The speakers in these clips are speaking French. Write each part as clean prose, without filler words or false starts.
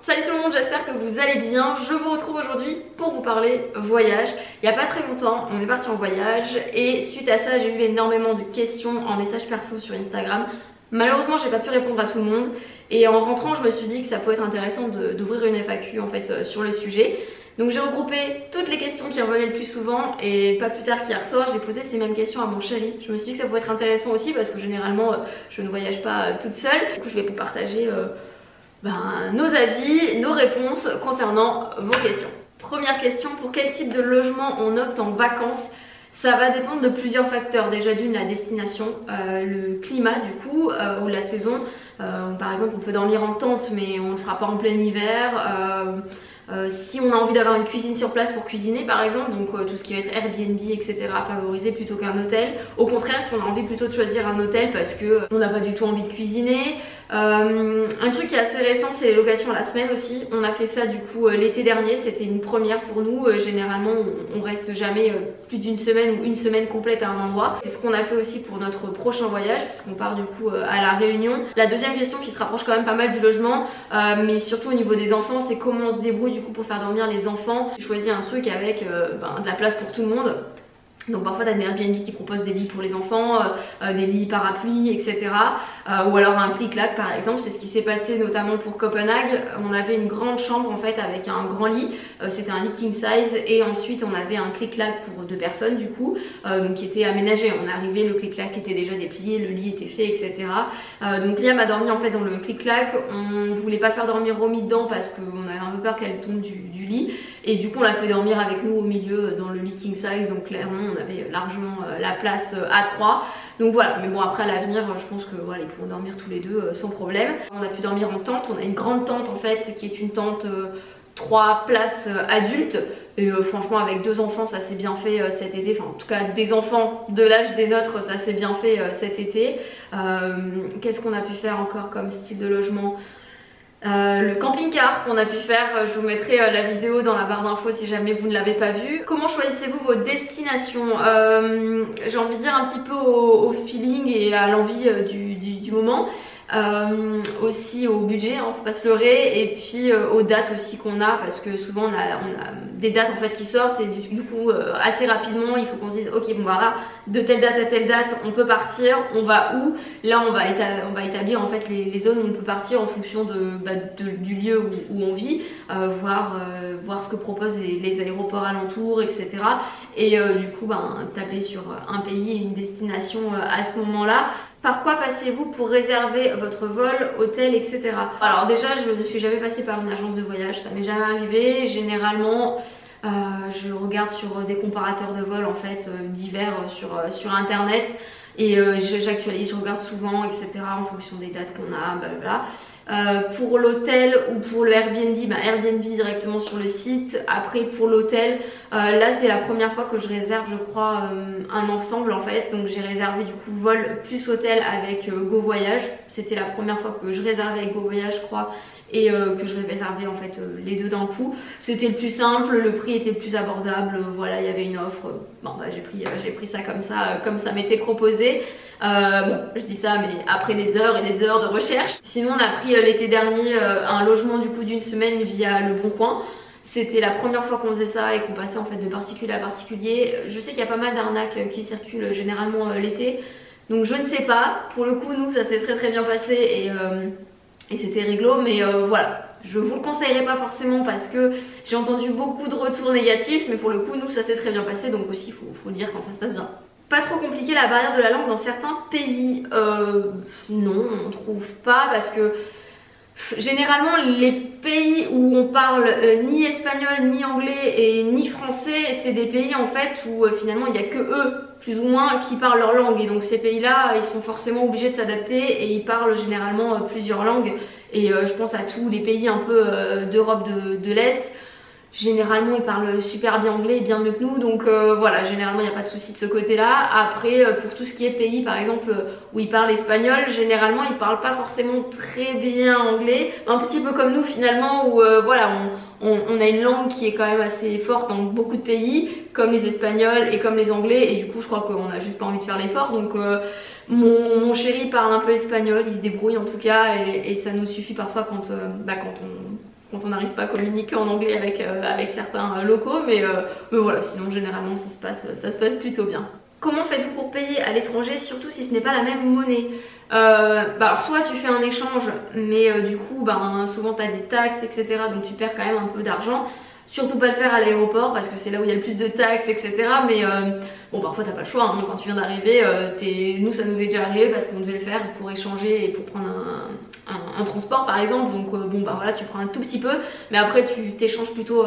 Salut tout le monde, j'espère que vous allez bien. Je vous retrouve aujourd'hui pour vous parler voyage. Il n'y a pas très longtemps, on est parti en voyage et suite à ça, j'ai eu énormément de questions en message perso sur Instagram. Malheureusement, j'ai pas pu répondre à tout le monde et en rentrant, je me suis dit que ça peut être intéressant d'ouvrir une FAQ en fait sur le sujet. Donc j'ai regroupé toutes les questions qui revenaient le plus souvent et pas plus tard qu'hier soir, j'ai posé ces mêmes questions à mon chéri. Je me suis dit que ça pouvait être intéressant aussi parce que généralement, je ne voyage pas toute seule. Du coup, je vais vous partager nos avis, nos réponses concernant vos questions. Première question, pour quel type de logement on opte en vacances? Ça va dépendre de plusieurs facteurs. Déjà d'une, la destination, le climat du coup, ou la saison. Par exemple, on peut dormir en tente mais on ne le fera pas en plein hiver. Si on a envie d'avoir une cuisine sur place pour cuisiner par exemple, donc tout ce qui va être Airbnb etc, favoriser plutôt qu'un hôtel. Au contraire, si on a envie plutôt de choisir un hôtel parce que on n'a pas du tout envie de cuisiner. Un truc qui est assez récent, c'est les locations à la semaine aussi. On a fait ça du coup l'été dernier, c'était une première pour nous. Généralement on reste jamais plus d'une semaine ou une semaine complète à un endroit. C'est ce qu'on a fait aussi pour notre prochain voyage puisqu'on part du coup à la Réunion. La deuxième question qui se rapproche quand même pas mal du logement, mais surtout au niveau des enfants, c'est comment on se débrouille du coup pour faire dormir les enfants. J'ai choisi un truc avec de la place pour tout le monde. Donc parfois t'as des Airbnb qui proposent des lits pour les enfants, des lits parapluies, etc. Ou alors un clic-clac par exemple, c'est ce qui s'est passé notamment pour Copenhague. On avait une grande chambre en fait avec un grand lit, c'était un lit king size et ensuite on avait un clic-clac pour 2 personnes du coup, donc qui était aménagé. On est arrivé, le clic-clac était déjà déplié, le lit était fait, etc. Donc Liam a dormi en fait dans le clic-clac. On voulait pas faire dormir Romy dedans parce qu'on avait un peu peur qu'elle tombe du lit et du coup on l'a fait dormir avec nous au milieu dans le lit king size, donc clairement on avait largement la place à 3. Donc voilà, mais bon après à l'avenir je pense que voilà, ils pourront dormir tous les deux sans problème. On a pu dormir en tente, on a une grande tente en fait qui est une tente 3 places adultes et franchement avec 2 enfants ça s'est bien fait cet été, enfin en tout cas des enfants de l'âge des nôtres ça s'est bien fait cet été. Qu'est-ce qu'on a pu faire encore comme style de logement? Le camping-car qu'on a pu faire, je vous mettrai la vidéo dans la barre d'infos si jamais vous ne l'avez pas vu. Comment choisissez-vous vos destinations? J'ai envie de dire un petit peu au feeling et à l'envie du moment. Aussi au budget, hein, faut pas se leurrer, et puis aux dates aussi qu'on a, parce que souvent on a des dates en fait qui sortent et du coup assez rapidement il faut qu'on se dise ok bon voilà, de telle date à telle date on peut partir, on va où? Là on va établir en fait les zones où on peut partir en fonction du lieu où on vit, voir ce que proposent les aéroports alentours etc, et du coup tabler sur un pays, une destination à ce moment là. Par quoi passez-vous pour réserver votre vol, hôtel, etc. Alors déjà, je ne suis jamais passée par une agence de voyage, ça m'est jamais arrivé. Généralement, je regarde sur des comparateurs de vol en fait divers sur internet et j'actualise, je regarde souvent, etc. en fonction des dates qu'on a, blablabla. Pour l'hôtel ou pour le Airbnb, Airbnb directement sur le site. Après pour l'hôtel, là c'est la première fois que je réserve je crois un ensemble en fait. Donc j'ai réservé du coup vol plus hôtel avec Go Voyage. C'était la première fois que je réservais avec Go Voyage je crois, et que je réservais en fait les deux d'un coup. C'était le plus simple, le prix était le plus abordable, voilà, il y avait une offre. J'ai pris ça comme ça m'était proposé. Bon, je dis ça mais après des heures et des heures de recherche. Sinon on a pris l'été dernier un logement du coup d'une semaine via Le Bon Coin. C'était la première fois qu'on faisait ça et qu'on passait en fait de particulier à particulier. Je sais qu'il y a pas mal d'arnaques qui circulent généralement l'été, donc je ne sais pas. Pour le coup nous ça s'est très bien passé et c'était réglo, mais voilà. Je vous le conseillerais pas forcément parce que j'ai entendu beaucoup de retours négatifs, mais pour le coup nous ça s'est très bien passé, donc aussi faut le dire quand ça se passe bien. Pas trop compliqué la barrière de la langue dans certains pays? Non, on trouve pas, parce que généralement les pays où on parle ni espagnol, ni anglais et ni français, c'est des pays en fait où finalement il n'y a que eux plus ou moins qui parlent leur langue, et donc ces pays là ils sont forcément obligés de s'adapter et ils parlent généralement plusieurs langues, et je pense à tous les pays un peu d'Europe de l'Est. Généralement ils parlent super bien anglais, bien mieux que nous, donc voilà, généralement il n'y a pas de souci de ce côté là. Après pour tout ce qui est pays par exemple où ils parlent espagnol, généralement ils parlent pas forcément très bien anglais, un petit peu comme nous finalement, où voilà, on a une langue qui est quand même assez forte dans beaucoup de pays, comme les espagnols et comme les anglais, et du coup je crois qu'on a juste pas envie de faire l'effort. Donc mon chéri parle un peu espagnol, il se débrouille en tout cas, et ça nous suffit parfois quand quand on n'arrive pas à communiquer en anglais avec certains locaux, mais voilà, sinon généralement ça se passe plutôt bien. Comment faites-vous pour payer à l'étranger, surtout si ce n'est pas la même monnaie? Alors soit tu fais un échange, mais du coup souvent tu as des taxes, etc. Donc tu perds quand même un peu d'argent. Surtout pas le faire à l'aéroport parce que c'est là où il y a le plus de taxes, etc. Mais bon, parfois t'as pas le choix, hein. Quand tu viens d'arriver, nous ça nous est déjà arrivé parce qu'on devait le faire pour échanger et pour prendre un transport par exemple. Donc bon voilà, tu prends un tout petit peu, mais après tu t'échanges plutôt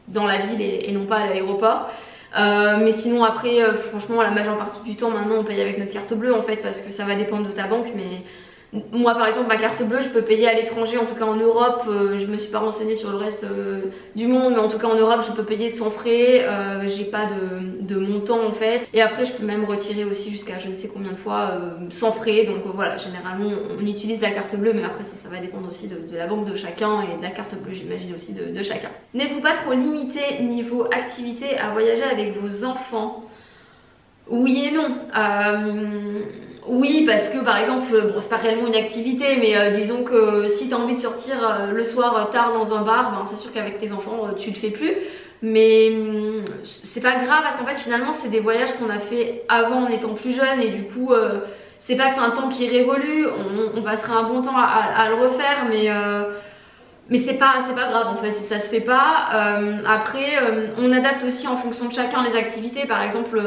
dans la ville et non pas à l'aéroport. Mais sinon après franchement la majeure partie du temps maintenant on paye avec notre carte bleue en fait, parce que ça va dépendre de ta banque. Mais moi par exemple ma carte bleue je peux payer à l'étranger, en tout cas en Europe, je me suis pas renseignée sur le reste du monde, mais en tout cas en Europe je peux payer sans frais, j'ai pas de montant en fait, et après je peux même retirer aussi jusqu'à je ne sais combien de fois sans frais. Donc voilà, généralement on utilise la carte bleue, mais après ça va dépendre aussi de la banque de chacun et de la carte bleue j'imagine aussi de chacun. N'êtes-vous pas trop limité niveau activité à voyager avec vos enfants? Oui et non. Oui, parce que par exemple, bon c'est pas réellement une activité, mais disons que si tu as envie de sortir le soir tard dans un bar, c'est sûr qu'avec tes enfants tu le fais plus. Mais c'est pas grave parce qu'en fait finalement c'est des voyages qu'on a fait avant en étant plus jeune, et du coup c'est pas que c'est un temps qui révolue, on passera un bon temps à le refaire, mais c'est pas grave en fait si ça se fait pas. Après on adapte aussi en fonction de chacun les activités. Par exemple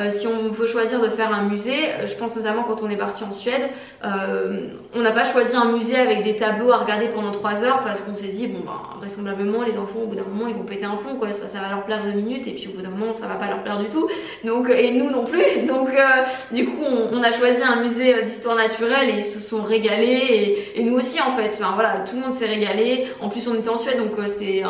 si on veut choisir de faire un musée, je pense notamment quand on est parti en Suède, on n'a pas choisi un musée avec des tableaux à regarder pendant 3 heures parce qu'on s'est dit bon vraisemblablement les enfants au bout d'un moment ils vont péter un plomb quoi, ça va leur plaire 2 minutes et puis au bout d'un moment ça va pas leur plaire du tout, donc, et nous non plus. Donc du coup on a choisi un musée d'histoire naturelle et ils se sont régalés, et nous aussi en fait, enfin, voilà, tout le monde s'est régalé. En plus on était en Suède, donc c'est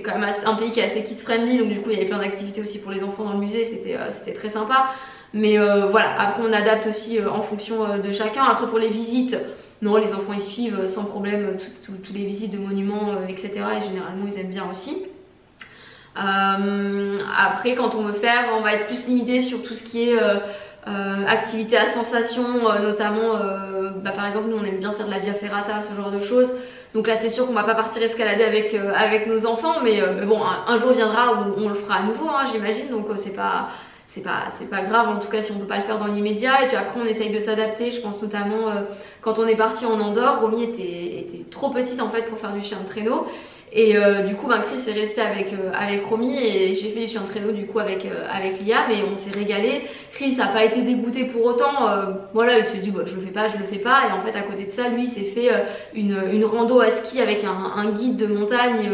quand même un pays qui est assez kids friendly, donc du coup il y avait plein d'activités aussi pour les enfants dans le musée, c'était très sympa. Mais voilà, après on adapte aussi en fonction de chacun. Après pour les visites, non, les enfants ils suivent sans problème toutes les visites de monuments, etc. Et généralement ils aiment bien aussi. Après quand on veut faire, on va être plus limité sur tout ce qui est activité à sensation, notamment par exemple nous on aime bien faire de la via ferrata, ce genre de choses. Donc là c'est sûr qu'on va pas partir escalader avec nos enfants, mais bon un jour viendra où on le fera à nouveau, hein, j'imagine. Donc c'est pas grave, en tout cas si on peut pas le faire dans l'immédiat. Et puis après on essaye de s'adapter. Je pense notamment quand on est parti en Andorre, Romy était trop petite en fait pour faire du chien de traîneau. Et du coup Chris est resté avec Romy, et j'ai fait du chien de traîneau du coup avec Liam, et on s'est régalé. Chris n'a pas été dégoûté pour autant, voilà, il s'est dit je le fais pas, et en fait à côté de ça lui il s'est fait une rando à ski avec un guide de montagne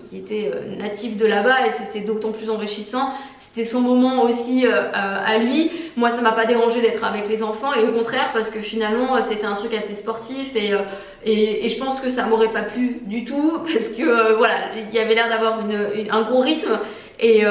qui était natif de là-bas, et c'était d'autant plus enrichissant. C'était son moment aussi à lui. Moi ça m'a pas dérangé d'être avec les enfants, et au contraire parce que finalement c'était un truc assez sportif, et je pense que ça m'aurait pas plu du tout parce que voilà, il y avait l'air d'avoir un gros rythme, et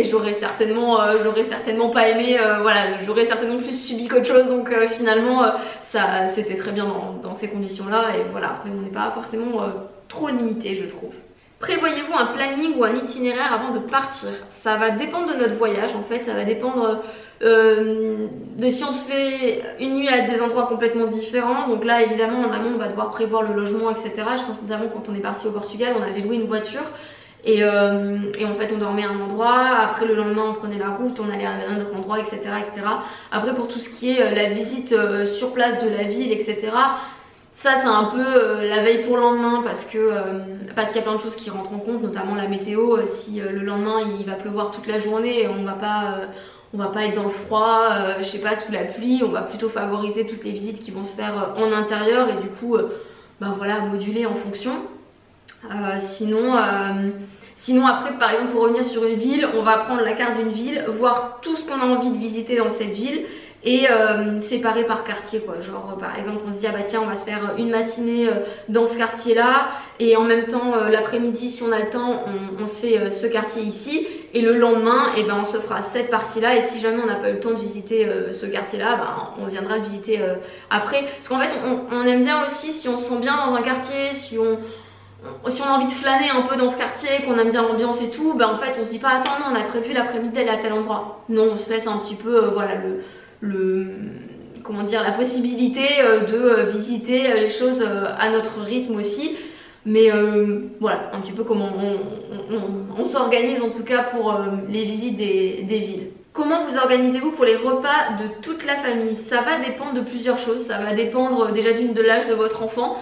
j'aurais certainement pas aimé, voilà, j'aurais certainement plus subi qu'autre chose. Donc finalement ça c'était très bien dans ces conditions là, et voilà, après on n'est pas forcément trop limité je trouve. Prévoyez-vous un planning ou un itinéraire avant de partir? Ça va dépendre de notre voyage en fait, ça va dépendre de si on se fait une nuit à des endroits complètement différents. Donc là évidemment en amont on va devoir prévoir le logement, etc. Je pense notamment quand on est parti au Portugal, on avait loué une voiture, et en fait on dormait à un endroit, après le lendemain on prenait la route, on allait à un autre endroit, etc. Après pour tout ce qui est la visite sur place de la ville, etc., ça c'est un peu la veille pour le lendemain, parce qu'il y a plein de choses qui rentrent en compte, notamment la météo. Si le lendemain il va pleuvoir toute la journée, on va pas être dans le froid, je sais pas, sous la pluie. On va plutôt favoriser toutes les visites qui vont se faire en intérieur, et du coup voilà, moduler en fonction. Sinon après par exemple pour revenir sur une ville, on va prendre la carte d'une ville, voir tout ce qu'on a envie de visiter dans cette ville, et séparé par quartier quoi. Genre par exemple on se dit tiens on va se faire une matinée dans ce quartier là, et en même temps l'après-midi si on a le temps on se fait ce quartier ici, et le lendemain on se fera cette partie là, et si jamais on n'a pas eu le temps de visiter ce quartier là, on viendra le visiter après. Parce qu'en fait on aime bien aussi, si on se sent bien dans un quartier, si on a envie de flâner un peu dans ce quartier, qu'on aime bien l'ambiance et tout, en fait on se dit pas attends non on a prévu l'après-midi d'aller à tel endroit. Non, on se laisse un petit peu voilà comment dire, la possibilité de visiter les choses à notre rythme aussi. Mais voilà un petit peu comment on s'organise en tout cas pour les visites des villes. Comment vous organisez-vous pour les repas de toute la famille? Ça va dépendre de plusieurs choses, ça va dépendre déjà de l'âge de votre enfant.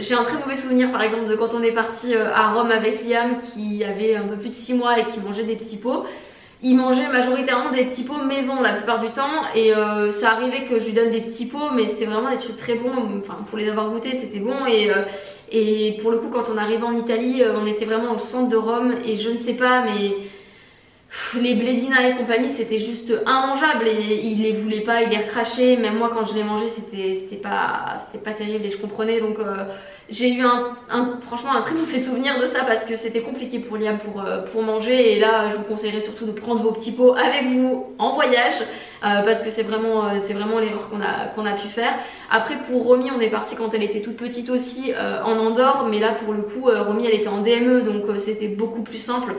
J'ai un très mauvais souvenir par exemple de quand on est parti à Rome avec Liam qui avait un peu plus de 6 mois et qui mangeait des petits pots. Il mangeait majoritairement des petits pots maison la plupart du temps et ça arrivait que je lui donne des petits pots mais c'était vraiment des trucs très bons, enfin pour les avoir goûtés c'était bon et pour le coup quand on arrivait en Italie on était vraiment au centre de Rome et je ne sais pas mais les blédina et compagnie c'était juste immangeable et il les voulait pas, il les recrachait, même moi quand je les mangeais c'était pas terrible et je comprenais donc j'ai eu franchement un très mauvais souvenir de ça parce que c'était compliqué pour Liam pour manger et là je vous conseillerais surtout de prendre vos petits pots avec vous en voyage parce que c'est vraiment l'erreur qu'on a pu faire. Après pour Romy on est parti quand elle était toute petite aussi en Andorre mais là pour le coup Romy elle était en DME donc c'était beaucoup plus simple.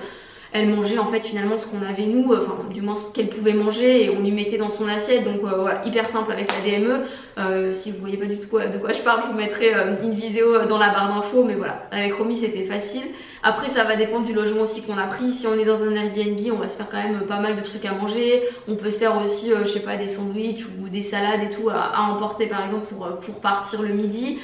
Elle mangeait en fait finalement ce qu'on avait nous, enfin du moins ce qu'elle pouvait manger et on lui mettait dans son assiette donc voilà, hyper simple avec la DME. Si vous voyez pas du tout de quoi je parle, je vous mettrai une vidéo dans la barre d'infos mais voilà, avec Romy c'était facile. Après ça va dépendre du logement aussi qu'on a pris, si on est dans un Airbnb on va se faire quand même pas mal de trucs à manger, on peut se faire aussi je sais pas des sandwichs ou des salades et tout à emporter par exemple pour partir le midi.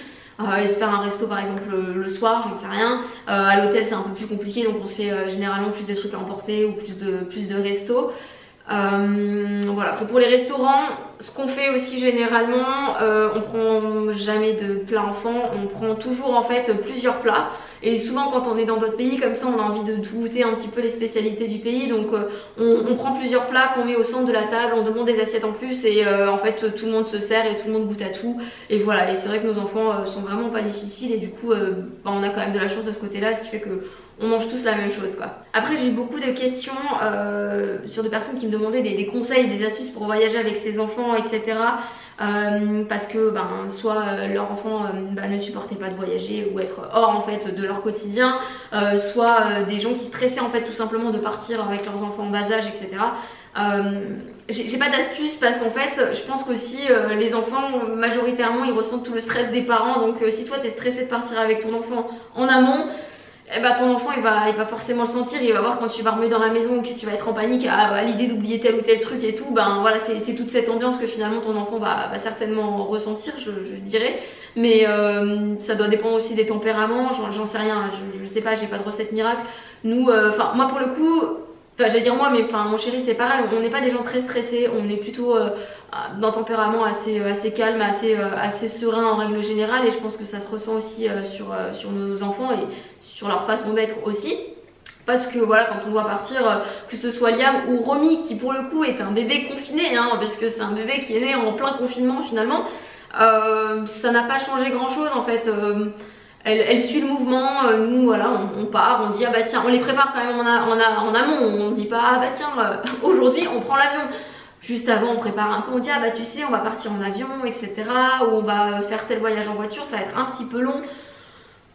Et se faire un resto par exemple le soir, j'en sais rien. À l'hôtel c'est un peu plus compliqué donc on se fait généralement plus de trucs à emporter ou plus de restos. Voilà, après pour les restaurants, ce qu'on fait aussi généralement, on prend jamais de plat enfant, on prend toujours en fait plusieurs plats. Et souvent quand on est dans d'autres pays comme ça on a envie de goûter un petit peu les spécialités du pays donc on prend plusieurs plats qu'on met au centre de la table, on demande des assiettes en plus et en fait tout le monde se sert et tout le monde goûte à tout et voilà. Et c'est vrai que nos enfants sont vraiment pas difficiles et du coup on a quand même de la chance de ce côté là, ce qui fait que on mange tous la même chose quoi. Après j'ai eu beaucoup de questions sur des personnes qui me demandaient des conseils, des astuces pour voyager avec ses enfants etc. Parce que soit leur enfant ne supportait pas de voyager ou être hors en fait de leur quotidien, soit des gens qui stressaient en fait tout simplement de partir avec leurs enfants en bas âge etc. J'ai pas d'astuce parce qu'en fait je pense qu'aussi les enfants majoritairement ils ressentent tout le stress des parents donc si toi t'es stressé de partir avec ton enfant en amont, eh ben, ton enfant il va forcément le sentir, il va voir quand tu vas remettre dans la maison que tu vas être en panique à l'idée d'oublier tel ou tel truc et tout, voilà c'est toute cette ambiance que finalement ton enfant va certainement ressentir je dirais, mais ça doit dépendre aussi des tempéraments, j'en sais rien, je sais pas, j'ai pas de recette miracle. Nous, moi pour le coup, j'allais dire moi mais mon chéri c'est pareil, on n'est pas des gens très stressés, on est plutôt d'un tempérament assez calme, assez serein en règle générale et je pense que ça se ressent aussi sur nos enfants et sur leur façon d'être aussi. Parce que voilà, quand on doit partir, que ce soit Liam ou Romy qui pour le coup est un bébé confiné, parce que c'est un bébé qui est né en plein confinement finalement, ça n'a pas changé grand chose en fait. Elle suit le mouvement, nous voilà, on part, on dit ah bah tiens, on les prépare quand même en amont, on dit pas ah bah tiens, aujourd'hui on prend l'avion. Juste avant on prépare un peu, on dit ah bah tu sais on va partir en avion etc. Ou on va faire tel voyage en voiture, ça va être un petit peu long.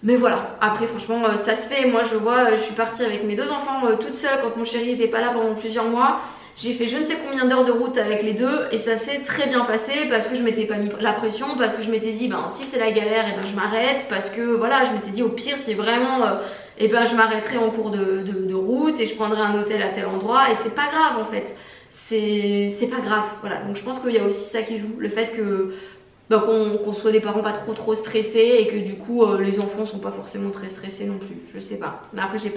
Mais voilà, après franchement ça se fait, moi je vois, je suis partie avec mes deux enfants toute seule quand mon chéri était pas là pendant plusieurs mois. J'ai fait je ne sais combien d'heures de route avec les deux et ça s'est très bien passé parce que je m'étais pas mis la pression, parce que je m'étais dit si c'est la galère je m'arrête, parce que voilà je m'étais dit au pire si vraiment je m'arrêterai en cours de route et je prendrai un hôtel à tel endroit et c'est pas grave en fait, c'est pas grave, voilà. Donc je pense qu'il y a aussi ça qui joue, le fait que qu'on soit des parents pas trop stressés et que du coup les enfants sont pas forcément très stressés non plus, je sais pas. Mais après je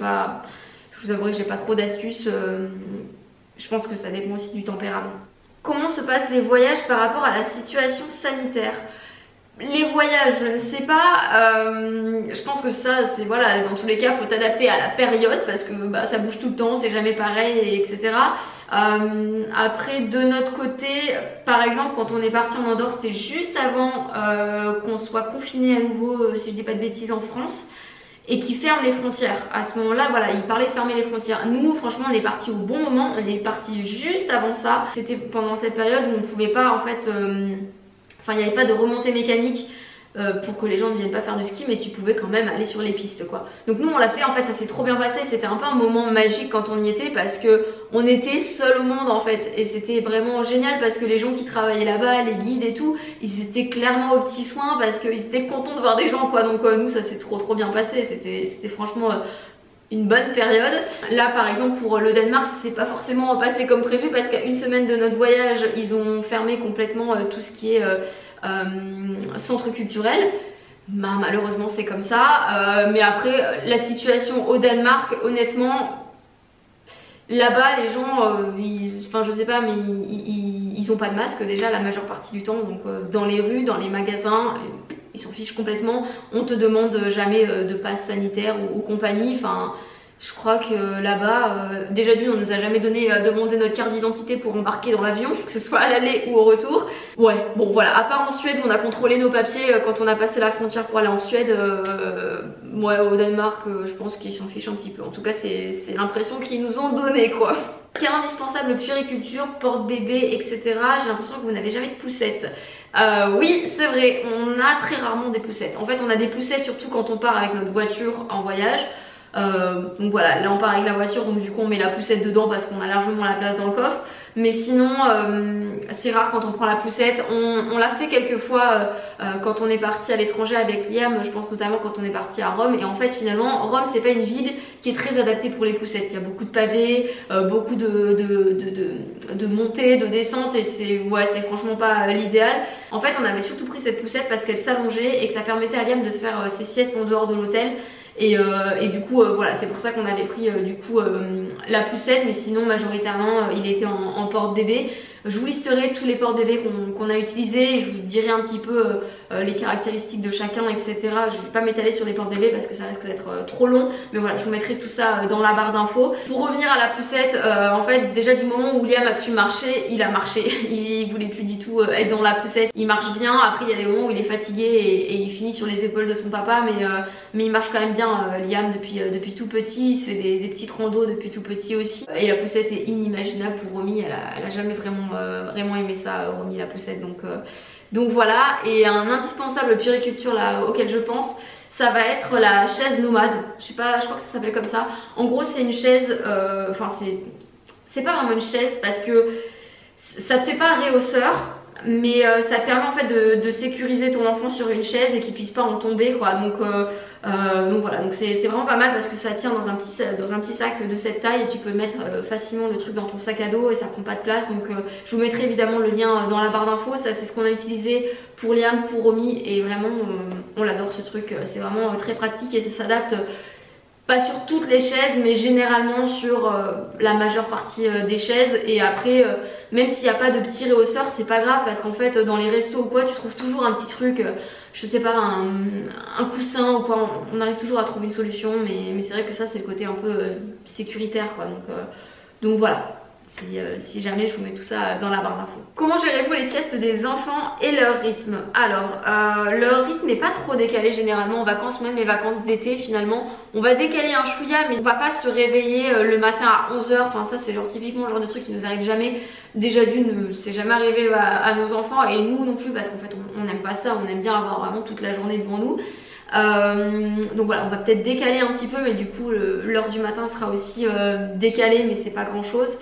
vous avouerai que j'ai pas trop d'astuces, je pense que ça dépend aussi du tempérament. Comment se passent les voyages par rapport à la situation sanitaire? Les voyages, je ne sais pas, je pense que ça c'est voilà, dans tous les cas faut t'adapter à la période parce que ça bouge tout le temps, c'est jamais pareil etc. Après de notre côté, par exemple quand on est parti en Andorre c'était juste avant qu'on soit confiné à nouveau, si je dis pas de bêtises, en France et qui ferment les frontières. À ce moment là voilà, ils parlaient de fermer les frontières. Nous franchement on est parti au bon moment, on est parti juste avant ça, c'était pendant cette période où on pouvait pas en fait il n'y avait pas de remontée mécanique pour que les gens ne viennent pas faire du ski, mais tu pouvais quand même aller sur les pistes quoi. Donc nous on l'a fait, en fait ça s'est trop bien passé, c'était un peu un moment magique quand on y était parce que on était seul au monde en fait, et c'était vraiment génial parce que les gens qui travaillaient là-bas, les guides et tout, ils étaient clairement aux petits soins parce qu'ils étaient contents de voir des gens quoi. Donc nous ça s'est trop bien passé, c'était franchement une bonne période. Là par exemple pour le Danemark ça s'est pas forcément passé comme prévu parce qu'à une semaine de notre voyage ils ont fermé complètement tout ce qui est centre culturel. Bah, malheureusement c'est comme ça, mais après la situation au Danemark honnêtement là-bas les gens enfin je sais pas mais ils ont pas de masque déjà la majeure partie du temps, donc dans les rues, dans les magasins ils s'en fichent complètement, on te demande jamais de passe sanitaire ou compagnie, enfin je crois que là-bas, déjà d'une, on nous a jamais demandé notre carte d'identité pour embarquer dans l'avion, que ce soit à l'aller ou au retour. Ouais, bon voilà, à part en Suède où on a contrôlé nos papiers quand on a passé la frontière pour aller en Suède, ouais, au Danemark, je pense qu'ils s'en fichent un petit peu. En tout cas, c'est l'impression qu'ils nous ont donné quoi. Quel indispensable puériculture, porte-bébé, etc. J'ai l'impression que vous n'avez jamais de poussette. Oui, c'est vrai, on a très rarement des poussettes. En fait, on a des poussettes surtout quand on part avec notre voiture en voyage. Donc voilà, là on part avec la voiture, donc du coup on met la poussette dedans parce qu'on a largement la place dans le coffre. Mais sinon c'est rare quand on prend la poussette. On l'a fait quelques fois quand on est parti à l'étranger avec Liam, je pense notamment quand on est parti à Rome. Et en fait finalement Rome c'est pas une ville qui est très adaptée pour les poussettes. Il y a beaucoup de pavés, beaucoup de montées, de descentes, et c'est franchement pas l'idéal. En fait on avait surtout pris cette poussette parce qu'elle s'allongeait et que ça permettait à Liam de faire ses siestes en dehors de l'hôtel. Et du coup voilà, c'est pour ça qu'on avait pris du coup la poussette, mais sinon majoritairement il était en porte-bébé. Je vous listerai tous les porte-bébés qu'on a utilisés et je vous dirai un petit peu les caractéristiques de chacun, etc. Je ne vais pas m'étaler sur les porte-bébés parce que ça risque d'être trop long, mais voilà, je vous mettrai tout ça dans la barre d'infos. Pour revenir à la poussette, en fait déjà du moment où Liam a pu marcher, il a marché. Il voulait plus du tout être dans la poussette, il marche bien. Après il y a des moments où il est fatigué et il finit sur les épaules de son papa, mais il marche quand même bien Liam depuis tout petit. Il se fait des petites randos depuis tout petit aussi, et la poussette est inimaginable pour Romy. Elle a jamais vraiment aimé ça, Romy, la poussette, donc voilà. Et un indispensable puériculture là auquel je pense, ça va être la chaise nomade. Je crois que ça s'appelle comme ça. En gros c'est une chaise, enfin c'est pas vraiment une chaise parce que ça te fait pas réhausseur, mais ça te permet en fait de sécuriser ton enfant sur une chaise et qu'il puisse pas en tomber quoi. Donc voilà, donc c'est vraiment pas mal parce que ça tient dans un petit sac de cette taille et tu peux mettre facilement le truc dans ton sac à dos et ça prend pas de place. Donc je vous mettrai évidemment le lien dans la barre d'infos. Ça c'est ce qu'on a utilisé pour Liam, pour Romy, et vraiment on l'adore ce truc. C'est vraiment très pratique et ça s'adapte pas sur toutes les chaises mais généralement sur la majeure partie des chaises. Et après même s'il n'y a pas de petit réhausseur c'est pas grave parce qu'en fait dans les restos ou quoi tu trouves toujours un petit truc, je sais pas, un coussin ou quoi, on arrive toujours à trouver une solution, mais c'est vrai que ça c'est le côté un peu sécuritaire quoi. Donc voilà. Si jamais je vous mets tout ça dans la barre d'infos. Comment gérez-vous les siestes des enfants et leur rythme? Alors leur rythme n'est pas trop décalé généralement en vacances, même les vacances d'été finalement. On va décaler un chouïa mais on va pas se réveiller le matin à 11 h. Enfin ça c'est genre typiquement le genre de truc qui nous arrive jamais. Déjà d'une, c'est jamais arrivé à nos enfants et nous non plus parce qu'en fait on n'aime pas ça, on aime bien avoir vraiment toute la journée devant nous. Donc voilà, on va peut-être décaler un petit peu mais du coup l'heure du matin sera aussi décalée, mais c'est pas grand chose.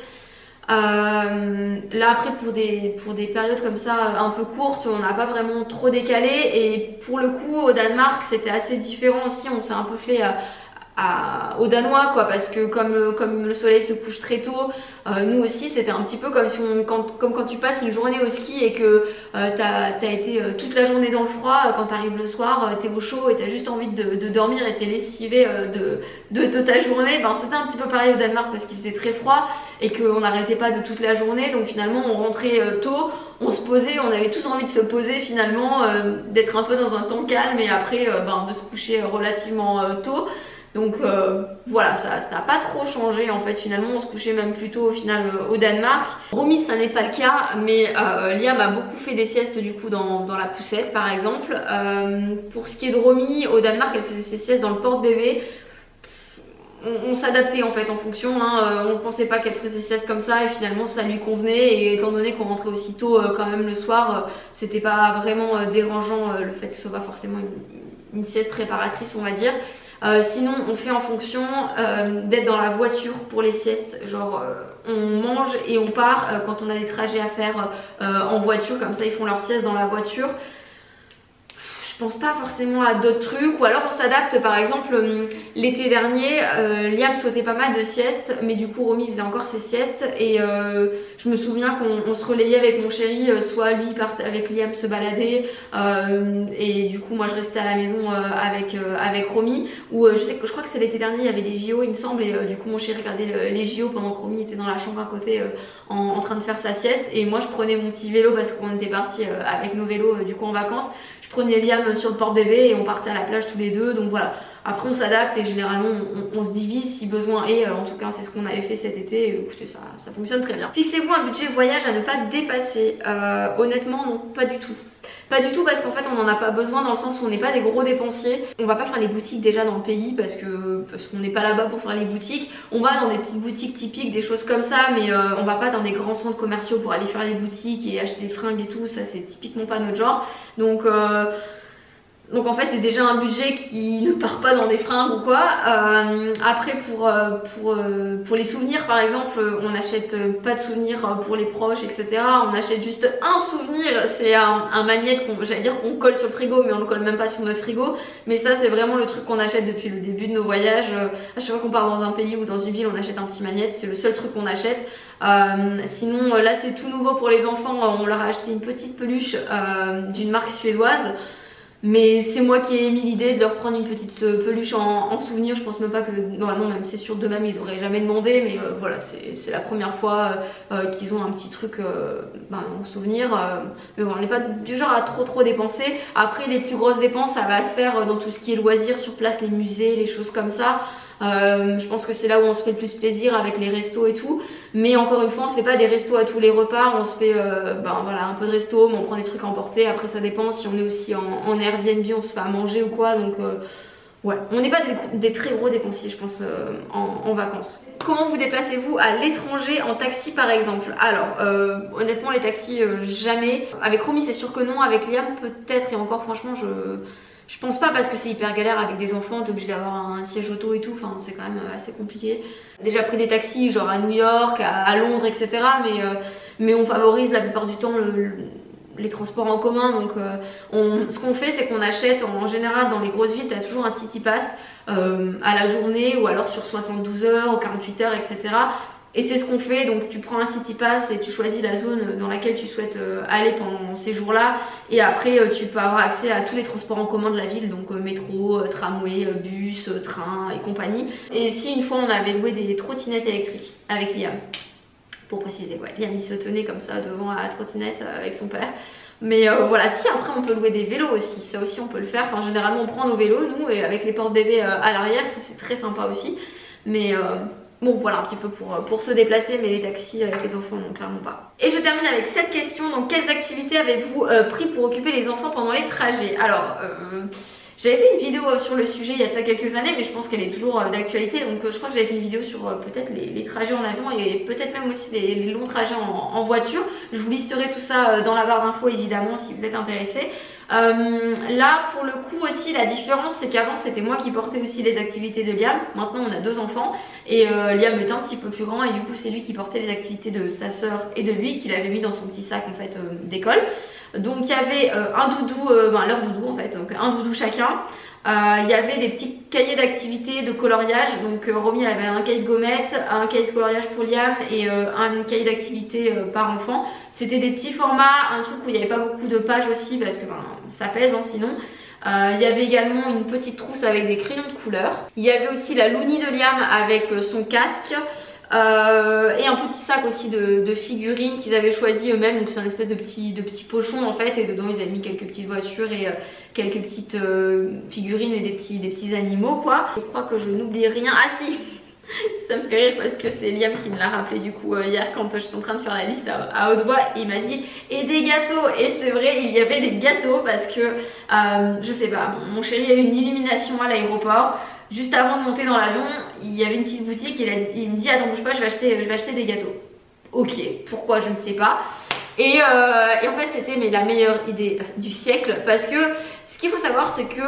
Là après pour des périodes comme ça un peu courtes on n'a pas vraiment trop décalé, et pour le coup au Danemark c'était assez différent aussi. On s'est un peu fait aux Danois quoi, parce que comme le soleil se couche très tôt, nous aussi c'était un petit peu comme si comme quand tu passes une journée au ski et que t'as été toute la journée dans le froid, quand t'arrives le soir t'es au chaud et t'as juste envie de dormir et t'es lessivé de ta journée. Ben c'était un petit peu pareil au Danemark parce qu'il faisait très froid et qu'on n'arrêtait pas de toute la journée, donc finalement on rentrait tôt, on se posait, on avait tous envie de se poser finalement, d'être un peu dans un temps calme et après de se coucher relativement tôt. Donc voilà, ça n'a pas trop changé en fait. Finalement on se couchait même plus tôt au final au Danemark. Romy ça n'est pas le cas, mais Liam a beaucoup fait des siestes du coup dans la poussette par exemple. Pour ce qui est de Romy, au Danemark elle faisait ses siestes dans le porte-bébé. on s'adaptait en fait en fonction, hein. On pensait pas qu'elle ferait ses siestes comme ça et finalement ça lui convenait, et étant donné qu'on rentrait aussitôt quand même le soir, c'était pas vraiment dérangeant le fait que ce soit pas forcément une sieste réparatrice on va dire. Sinon on fait en fonction d'être dans la voiture pour les siestes, genre on mange et on part quand on a des trajets à faire en voiture, comme ça ils font leur sieste dans la voiture. Je pense pas forcément à d'autres trucs, ou alors on s'adapte. Par exemple l'été dernier Liam sautait pas mal de siestes, mais du coup Romy faisait encore ses siestes et je me souviens qu'on se relayait avec mon chéri, soit lui partait avec Liam se balader et du coup moi je restais à la maison avec Romy, ou je crois que c'est l'été dernier, il y avait des JO il me semble, et du coup mon chéri regardait les JO pendant que Romy était dans la chambre à côté en train de faire sa sieste, et moi je prenais mon petit vélo parce qu'on était partis avec nos vélos du coup en vacances. Je prenais Liam sur le porte-bébé et on partait à la plage tous les deux, donc voilà. Après on s'adapte et généralement on se divise si besoin est, en tout cas c'est ce qu'on avait fait cet été, et écoutez ça fonctionne très bien. Fixez-vous un budget voyage à ne pas dépasser. Honnêtement non, pas du tout. Pas du tout, parce qu'en fait on n'en a pas besoin, dans le sens où on n'est pas des gros dépensiers. On va pas faire les boutiques déjà dans le pays parce qu'on n'est pas là-bas pour faire les boutiques. On va dans des petites boutiques typiques, des choses comme ça, mais on va pas dans des grands centres commerciaux pour aller faire les boutiques et acheter des fringues et tout, ça c'est typiquement pas notre genre. Donc en fait c'est déjà un budget qui ne part pas dans des fringues ou quoi. Après pour les souvenirs par exemple, on n'achète pas de souvenirs pour les proches etc. On achète juste un souvenir, c'est un magnète j'allais dire qu'on colle sur le frigo, mais on le colle même pas sur notre frigo. Mais ça c'est vraiment le truc qu'on achète depuis le début de nos voyages. À chaque fois qu'on part dans un pays ou dans une ville on achète un petit magnète, c'est le seul truc qu'on achète. Sinon là c'est tout nouveau pour les enfants, on leur a acheté une petite peluche d'une marque suédoise. Mais c'est moi qui ai émis l'idée de leur prendre une petite peluche en souvenir. Je pense même pas que... Non, même c'est sûr de même ils auraient jamais demandé. Mais voilà, c'est la première fois qu'ils ont un petit truc en souvenir. Mais voilà, on n'est pas du genre à trop dépenser. Après les plus grosses dépenses ça va se faire dans tout ce qui est loisirs sur place, les musées, les choses comme ça. Je pense que c'est là où on se fait le plus plaisir avec les restos et tout, mais encore une fois on se fait pas des restos à tous les repas, on se fait voilà, un peu de resto, mais on prend des trucs à emporter. Après ça dépend, si on est aussi en Airbnb on se fait à manger ou quoi, donc ouais, on n'est pas des très gros dépensiers je pense en vacances. Comment vous déplacez-vous à l'étranger en taxi par exemple? Alors honnêtement les taxis jamais. Avec Romy c'est sûr que non, avec Liam peut-être, et encore franchement je pense pas, parce que c'est hyper galère avec des enfants, t'es obligé d'avoir un siège auto et tout, enfin c'est quand même assez compliqué. Déjà pris des taxis genre à New York, à Londres etc, mais on favorise la plupart du temps les transports en commun. Donc ce qu'on fait c'est qu'on achète en général dans les grosses villes, t'as toujours un City Pass à la journée, ou alors sur 72 heures, 48 heures etc. Et c'est ce qu'on fait, donc tu prends un City Pass et tu choisis la zone dans laquelle tu souhaites aller pendant ces jours-là. Et après tu peux avoir accès à tous les transports en commun de la ville, donc métro, tramway, bus, train et compagnie. Et si une fois on avait loué des trottinettes électriques avec Liam, pour préciser, ouais, Liam il se tenait comme ça devant la trottinette avec son père. Mais voilà, si après on peut louer des vélos aussi, ça aussi on peut le faire. Enfin généralement on prend nos vélos nous, et avec les porte-bébés à l'arrière, ça c'est très sympa aussi. Mais bon voilà un petit peu pour se déplacer, mais les taxis avec les enfants non, clairement pas. Et je termine avec cette question, donc quelles activités avez-vous pris pour occuper les enfants pendant les trajets? Alors j'avais fait une vidéo sur le sujet il y a de ça quelques années, mais je pense qu'elle est toujours d'actualité. Donc je crois que j'avais fait une vidéo sur peut-être les trajets en avion, et peut-être même aussi les longs trajets en voiture. Je vous listerai tout ça dans la barre d'infos évidemment si vous êtes intéressés. Là pour le coup aussi la différence c'est qu'avant c'était moi qui portais aussi les activités de Liam. Maintenant on a deux enfants et Liam est un petit peu plus grand, et du coup c'est lui qui portait les activités de sa soeur et de lui, qu'il avait mis dans son petit sac en fait d'école. Donc il y avait un doudou, leur doudou en fait, donc un doudou chacun. Il y avait des petits cahiers d'activités de coloriage, donc Romy elle avait un cahier de gommettes, un cahier de coloriage pour Liam et un cahier d'activités par enfant. C'était des petits formats, un truc où il n'y avait pas beaucoup de pages aussi parce que ça pèse sinon. Il y avait également une petite trousse avec des crayons de couleur. Il y avait aussi la Looney de Liam avec son casque. Et un petit sac aussi de figurines qu'ils avaient choisi eux-mêmes, donc c'est un espèce de petit pochon en fait, et dedans ils avaient mis quelques petites voitures et quelques petites figurines et des petits animaux quoi. Je crois que je n'oublie rien. Ah si, Ça me fait rire parce que c'est Liam qui me l'a rappelé du coup hier quand j'étais en train de faire la liste à haute voix, et il m'a dit et des gâteaux, et c'est vrai, il y avait des gâteaux parce que je sais pas, mon chéri a eu une illumination à l'aéroport. Juste avant de monter dans l'avion, il y avait une petite boutique, il me dit attends bouge pas, je vais acheter des gâteaux. Ok, pourquoi je ne sais pas. Et en fait c'était la meilleure idée du siècle, parce que ce qu'il faut savoir c'est que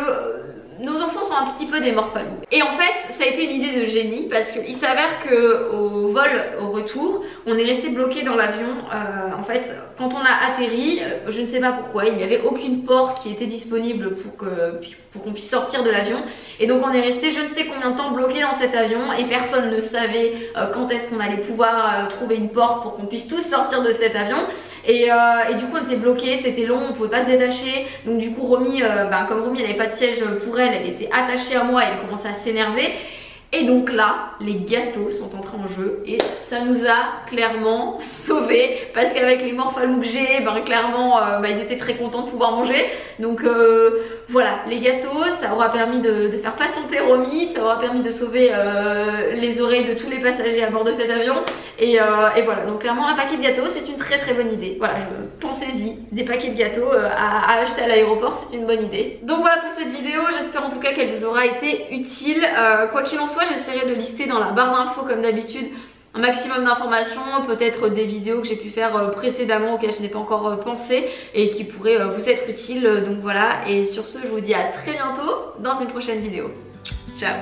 nos enfants sont un petit peu des morphalous. Et en fait, ça a été une idée de génie parce qu'il s'avère qu'au vol, au retour, on est resté bloqué dans l'avion. En fait, quand on a atterri, je ne sais pas pourquoi, il n'y avait aucune porte qui était disponible pour qu'on puisse sortir de l'avion. Et donc on est resté je ne sais combien de temps bloqué dans cet avion et personne ne savait quand est-ce qu'on allait pouvoir trouver une porte pour qu'on puisse tous sortir de cet avion. Et du coup on était bloqué, c'était long, on pouvait pas se détacher. Donc du coup Romy, comme Romy elle avait pas de siège pour elle était attachée à moi et elle commençait à s'énerver. Et donc là, les gâteaux sont entrés en jeu et ça nous a clairement sauvés parce qu'avec les morphalous que j'ai, clairement ils étaient très contents de pouvoir manger. Donc voilà, les gâteaux, ça aura permis de faire patienter Romy, ça aura permis de sauver les oreilles de tous les passagers à bord de cet avion. Et voilà, donc clairement un paquet de gâteaux c'est une très très bonne idée. Voilà, pensez-y, des paquets de gâteaux à acheter à l'aéroport, c'est une bonne idée. Donc voilà pour cette vidéo, j'espère en tout cas qu'elle vous aura été utile. Quoi qu'il en soit, j'essaierai de lister dans la barre d'infos comme d'habitude un maximum d'informations, peut-être des vidéos que j'ai pu faire précédemment auxquelles je n'ai pas encore pensé et qui pourraient vous être utiles. Donc voilà, et sur ce je vous dis à très bientôt dans une prochaine vidéo. Ciao!